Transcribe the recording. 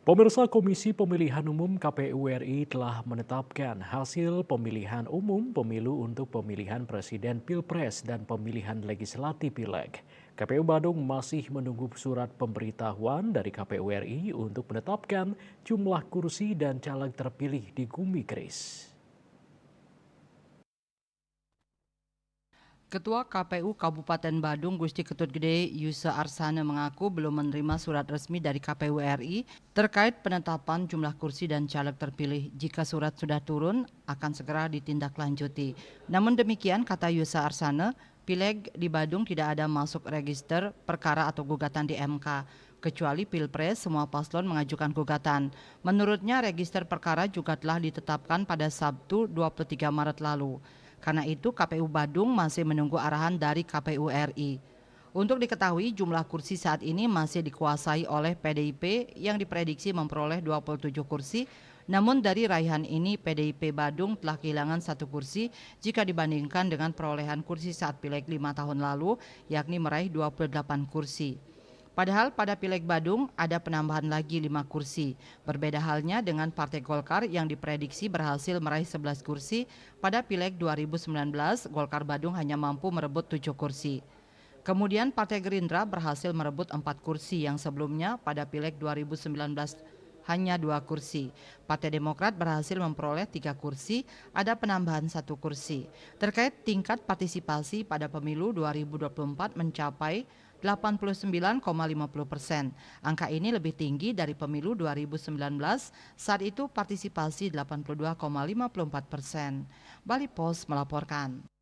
Pemirsa Komisi Pemilihan Umum KPU RI telah menetapkan hasil pemilihan umum pemilu untuk pemilihan presiden Pilpres dan pemilihan legislatif Pileg. KPU Badung masih menunggu surat pemberitahuan dari KPU RI untuk menetapkan jumlah kursi dan caleg terpilih di Gumi Kris. Ketua KPU Kabupaten Badung Gusti Ketut Gede Yusa Arsana mengaku belum menerima surat resmi dari KPU RI terkait penetapan jumlah kursi dan caleg terpilih. Jika surat sudah turun, akan segera ditindaklanjuti. Namun demikian, kata Yusa Arsana, Pileg di Badung tidak ada masuk register perkara atau gugatan di MK. Kecuali Pilpres, semua paslon mengajukan gugatan. Menurutnya, register perkara juga telah ditetapkan pada Sabtu 23 Maret lalu. Karena itu KPU Badung masih menunggu arahan dari KPU RI. Untuk diketahui jumlah kursi saat ini masih dikuasai oleh PDIP yang diprediksi memperoleh 27 kursi. Namun dari raihan ini PDIP Badung telah kehilangan satu kursi jika dibandingkan dengan perolehan kursi saat Pileg 5 tahun lalu yakni meraih 28 kursi. Padahal pada Pileg Badung ada penambahan lagi 5 kursi. Berbeda halnya dengan Partai Golkar yang diprediksi berhasil meraih 11 kursi, pada Pileg 2019 Golkar Badung hanya mampu merebut 7 kursi. Kemudian Partai Gerindra berhasil merebut 4 kursi yang sebelumnya pada Pileg 2019 hanya 2 kursi. Partai Demokrat berhasil memperoleh 3 kursi, ada penambahan 1 kursi. Terkait tingkat partisipasi pada pemilu 2024 mencapai 89,50%. Angka ini lebih tinggi dari pemilu 2019, saat itu partisipasi 82,54%. Bali Post melaporkan.